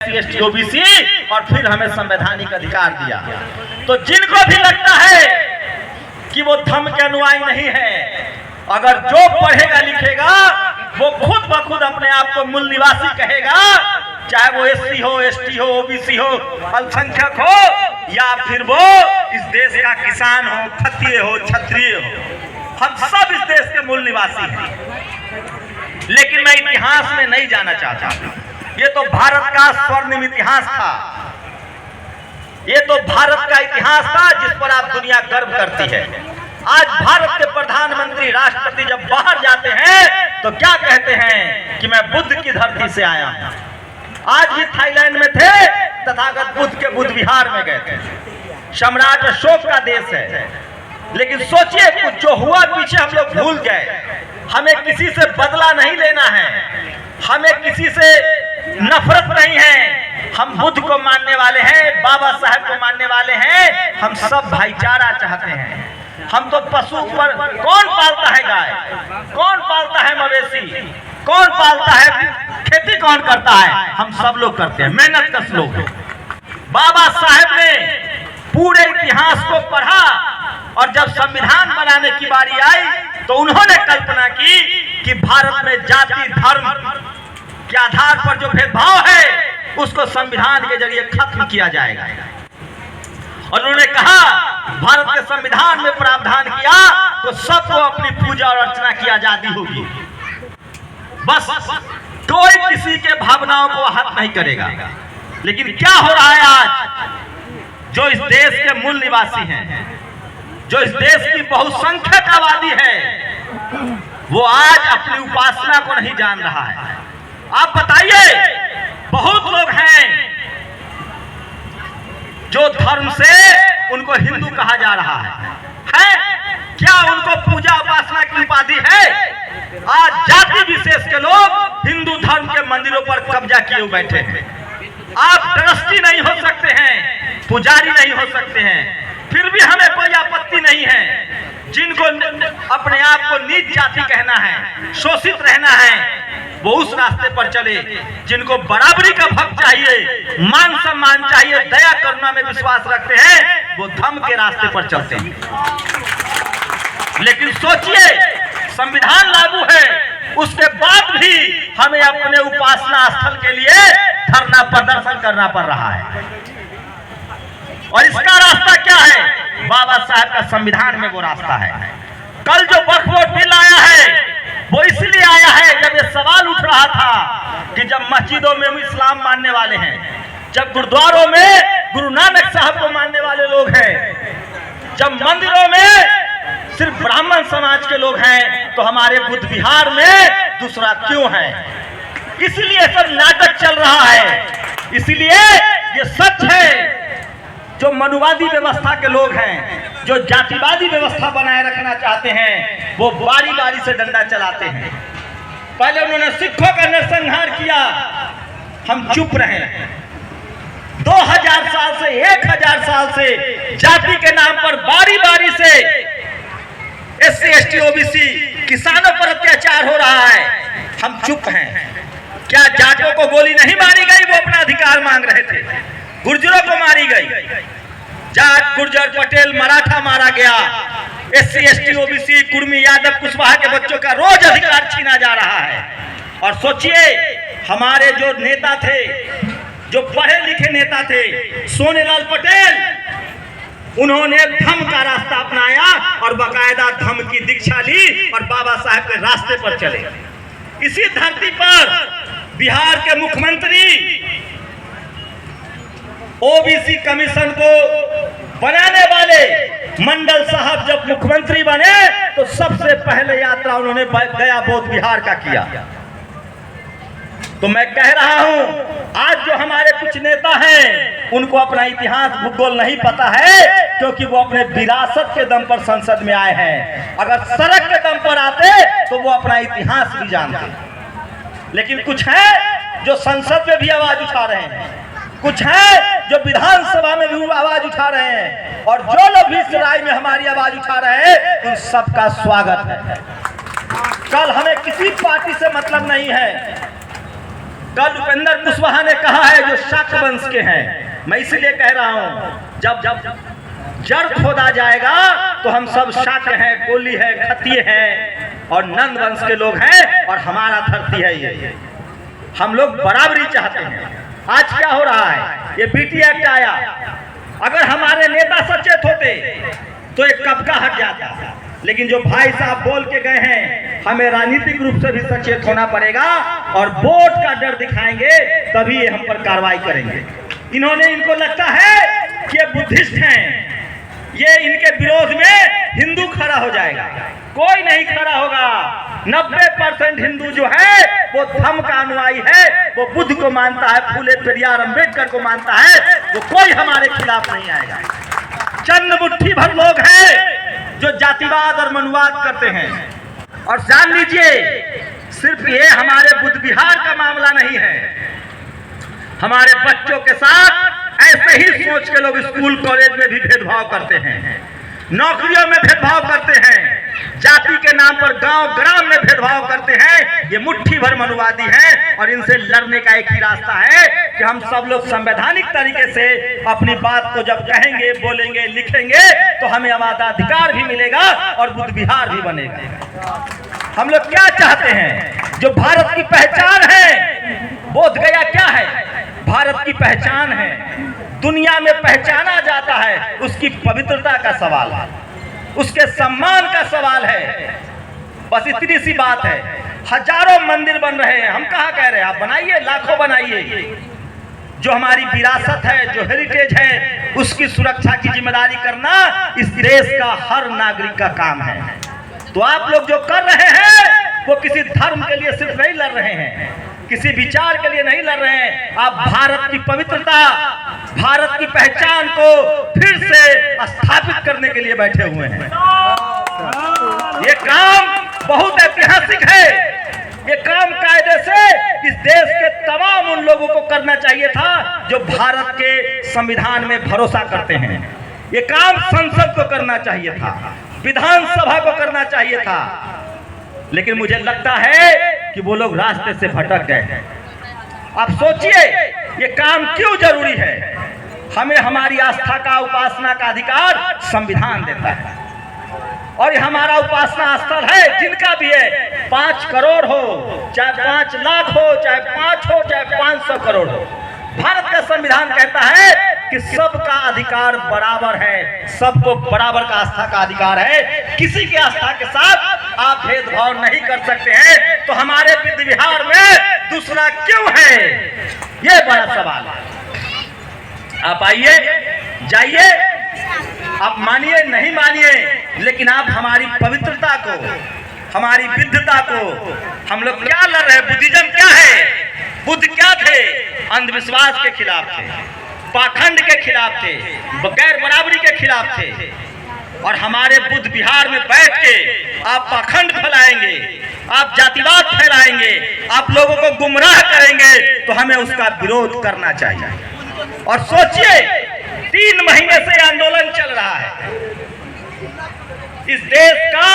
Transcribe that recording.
SC ST OBC और फिर हमें संवैधानिक अधिकार दिया। तो जिनको भी लगता है कि वो धर्म के अनुयायी नहीं है, अगर जो पढ़ेगा लिखेगा वो खुद ब खुद अपने आप को मूल निवासी कहेगा, चाहे वो SC हो, ST हो, OBC हो, अल्पसंख्यक हो, या फिर वो इस देश का किसान हो, खत्रिय हो, क्षत्रिय हो, हम सब इस देश के मूल निवासी हैं। लेकिन मैं इतिहास में नहीं जाना चाहता। ये तो भारत का स्वर्णिम इतिहास था, ये तो भारत का इतिहास था जिस पर आप दुनिया गर्व करती है। आज भारत के प्रधानमंत्री, राष्ट्रपति जब बाहर जाते हैं तो क्या कहते हैं कि मैं बुद्ध की धरती से आया हूं। आज भी थाईलैंड में थे, तथागत बुद्ध के बुद्ध विहार में गए थे। सम्राट अशोक का देश है। लेकिन सोचिए, कुछ जो हुआ पीछे हम लोग भूल गए। हमें किसी से बदला नहीं लेना है, हमें किसी से नफरत नहीं है। हम बुद्ध को मानने वाले हैं, बाबा साहब को मानने वाले हैं। हम सब भाईचारा चाहते हैं। हम तो पशु पर, कौन पालता है गाय, कौन पालता है मवेशी, कौन पालता है, खेती कौन करता है, हम सब लोग करते हैं, मेहनत कश लोग। बाबा साहब ने पूरे इतिहास को पढ़ा और जब संविधान बनाने की बारी आई तो उन्होंने कल्पना की कि भारत में जाति धर्म के आधार पर जो भेदभाव है उसको संविधान के जरिए खत्म किया जाएगा। और उन्होंने कहा, भारत के संविधान में प्रावधान किया तो सबको अपनी पूजा और अर्चना की आजादी होगी। बस कोई किसी के भावनाओं को आहत नहीं करेगा। लेकिन क्या हो रहा है आज? जो इस देश के मूल निवासी हैं, जो इस देश की बहुसंख्यक आबादी है, वो आज अपनी उपासना को नहीं जान रहा है। आप बताइए, बहुत लोग हैं जो धर्म से उनको हिंदू कहा जा रहा है? क्या उनको पूजा उपासना की उपाधि है? आज जाति विशेष के लोग हिंदू धर्म के मंदिरों पर कब्जा किए हुए बैठे हैं। आप ट्रस्टी नहीं हो सकते हैं, पुजारी नहीं हो सकते हैं, फिर भी हमें कोई आपत्ति नहीं है। जिनको अपने आप को नीच जाति कहना है, शोषित रहना है, वो उस रास्ते पर चले। जिनको बराबरी का हक चाहिए, मान सम्मान चाहिए, दया करुणा में विश्वास रखते हैं, वो धर्म के रास्ते पर चलते हैं। लेकिन सोचिए, संविधान लागू है, उसके बाद भी हमें अपने उपासना स्थल के लिए धरना प्रदर्शन करना पड़ रहा है। और इसका रास्ता क्या है? बाबा साहब का संविधान में वो रास्ता है। कल जो वक्फ बोर्ड बिल आया है वो इसलिए आया है, जब ये सवाल उठ रहा था कि जब मस्जिदों में इस्लाम मानने वाले हैं, जब गुरुद्वारों में गुरु नानक साहब को मानने वाले लोग हैं, जब मंदिरों में सिर्फ ब्राह्मण समाज के लोग हैं, तो हमारे बुद्ध विहार में दूसरा क्यों है? इसलिए सब नाटक चल रहा है। इसलिए ये सच है, जो मनुवादी व्यवस्था के लोग हैं, जो जातिवादी व्यवस्था बनाए रखना चाहते हैं, वो बारी बारी से डंडा चलाते हैं। पहले उन्होंने सिखों का नरसंहार किया, हम चुप रहे। 2000 साल से 1000 साल से जाति के नाम पर बारी बारी से SC ST OBC किसानों पर अत्याचार हो रहा है, हम चुप हैं। क्या जाटों को गोली नहीं मारी गई? वो अपना अधिकार मांग रहे थे। गुर्जरों को मारी गई, जाट गुर्जर पटेल मराठा मारा गया। SC ST OBC Kurmi Yadav Kushwaha के बच्चों का रोज अधिकार छीना जा रहा है। और सोचिए, हमारे जो नेता थे, जो पढ़े लिखे नेता थे, सोनेलाल पटेल, उन्होंने धम्म का रास्ता अपनाया और बाकायदा धम्म की दीक्षा ली और बाबा साहब के रास्ते पर चले। इसी धरती पर बिहार के मुख्यमंत्री OBC कमीशन को बनाने वाले मंडल साहब जब मुख्यमंत्री बने तो सबसे पहले यात्रा उन्होंने गया बौद्ध विहार का किया। तो मैं कह रहा हूं, आज जो हमारे कुछ नेता हैं, उनको अपना इतिहास भूगोल नहीं पता है, क्योंकि वो अपने विरासत के दम पर संसद में आए हैं। अगर सड़क के दम पर आते तो वो अपना इतिहास भी जानते। लेकिन कुछ है जो संसद में भी आवाज उठा रहे हैं, कुछ है जो विधानसभा में भी आवाज उठा रहे हैं, और जो लोग भी इस राय में हमारी आवाज उठा रहे हैं, उन सबका स्वागत है। कल हमें किसी पार्टी से मतलब नहीं है, कल उपेंद्र कुशवाहा ने कहा है जो शाक्य वंश के हैं, मैं इसलिए कह रहा हूं, जब जड़ खोदा जाएगा तो हम सब शाक्य हैं, कोली है, खत्तिय है और नंद वंश के लोग हैं और हमारा धरती है ये। हम लोग बराबरी चाहते हैं। आज क्या हो रहा है, ये बीटी एक्ट आया, अगर हमारे नेता सचेत होते तो एक कबका हट जाता, लेकिन जो भाई साहब बोल के गए हैं, हमें राजनीतिक रूप से भी सचेत होना पड़ेगा और वोट का डर दिखाएंगे तभी ये हम पर कार्रवाई करेंगे। इनको लगता है कि ये बुद्धिस्ट हैं, ये इनके विरोध में हिंदू खड़ा हो जाएगा, कोई नहीं खड़ा होगा। 90% हिंदू जो है वो धम्म का अनुयायी है, वो बुद्ध को मानता है, फूले पेरियार अंबेडकर को मानता है, वो कोई हमारे खिलाफ नहीं आएगा। चंद मुट्ठी भर लोग हैं जो जातिवाद और मनुवाद करते हैं। और जान लीजिए, सिर्फ ये हमारे बुद्ध विहार का मामला नहीं है, हमारे बच्चों के साथ ऐसे ही सोच के लोग स्कूल कॉलेज में भी भेदभाव करते हैं, नौकरियों में भेदभाव करते हैं, जाति के नाम पर गांव ग्राम में भेदभाव करते हैं। ये मुट्ठी भर मनुवादी हैं और इनसे लड़ने का एक ही रास्ता है कि हम सब लोग संवैधानिक तरीके से अपनी बात को जब कहेंगे, बोलेंगे, लिखेंगे तो हमें मताधिकार भी मिलेगा और बुद्ध विहार भी बनेगा। हम लोग क्या चाहते हैं, जो भारत की पहचान है, बोध गया क्या है, भारत की पहचान है, दुनिया में पहचाना जाता है, उसकी पवित्रता का सवाल है, उसके सम्मान का सवाल है। बस इतनी सी बात है। हजारों मंदिर बन रहे हैं, हम कहाँ कह रहे हैं, आप बनाइए, लाखों बनाइए। जो हमारी विरासत है, जो हेरिटेज है, उसकी सुरक्षा की जिम्मेदारी करना इस देश का हर नागरिक का काम है। तो आप लोग जो कर रहे हैं वो किसी धर्म के लिए सिर्फ नहीं लड़ रहे हैं, किसी विचार के लिए नहीं लड़ रहे हैं, आप भारत की पवित्रता, भारत की पहचान को फिर से स्थापित करने के लिए बैठे हुए हैं। ये काम बहुत ऐतिहासिक है। ये काम कायदे से इस देश के तमाम उन लोगों को करना चाहिए था जो भारत के संविधान में भरोसा करते हैं। ये काम संसद को करना चाहिए था, विधानसभा को करना चाहिए था, लेकिन मुझे लगता है कि वो लोग रास्ते से भटक गए हैं। आप सोचिए ये काम क्यों जरूरी है। हमें हमारी आस्था का, उपासना का अधिकार संविधान देता है और ये हमारा उपासना स्थल है, जिनका भी है, 5 करोड़ हो, चाहे 5 लाख हो, चाहे 5 हो, चाहे 500 करोड़ हो, भारत का संविधान कहता है कि सबका अधिकार बराबर है, सबको बराबर का आस्था का अधिकार है, किसी के आस्था के साथ आप भेदभाव नहीं कर सकते हैं। तो हमारे बुद्ध विहार में दूसरा क्यों है, ये बड़ा सवाल है। आप आइए, जाइए, आप मानिए नहीं मानिए, लेकिन आप हमारी पवित्रता को, हमारी विद्धता को, हम लोग क्या लड़ रहे हैं, बुद्धिज्म क्या है, बुद्ध क्या थे, अंधविश्वास के खिलाफ थे, पाखंड के खिलाफ थे, गैर बराबरी के खिलाफ थे। और हमारे बुद्ध विहार में बैठ के आप पाखंड फैलाएंगे, आप जातिवाद फैलाएंगे, आप लोगों को गुमराह करेंगे, तो हमें उसका विरोध करना चाहिए। और सोचिए 3 महीने से आंदोलन चल रहा है, इस देश का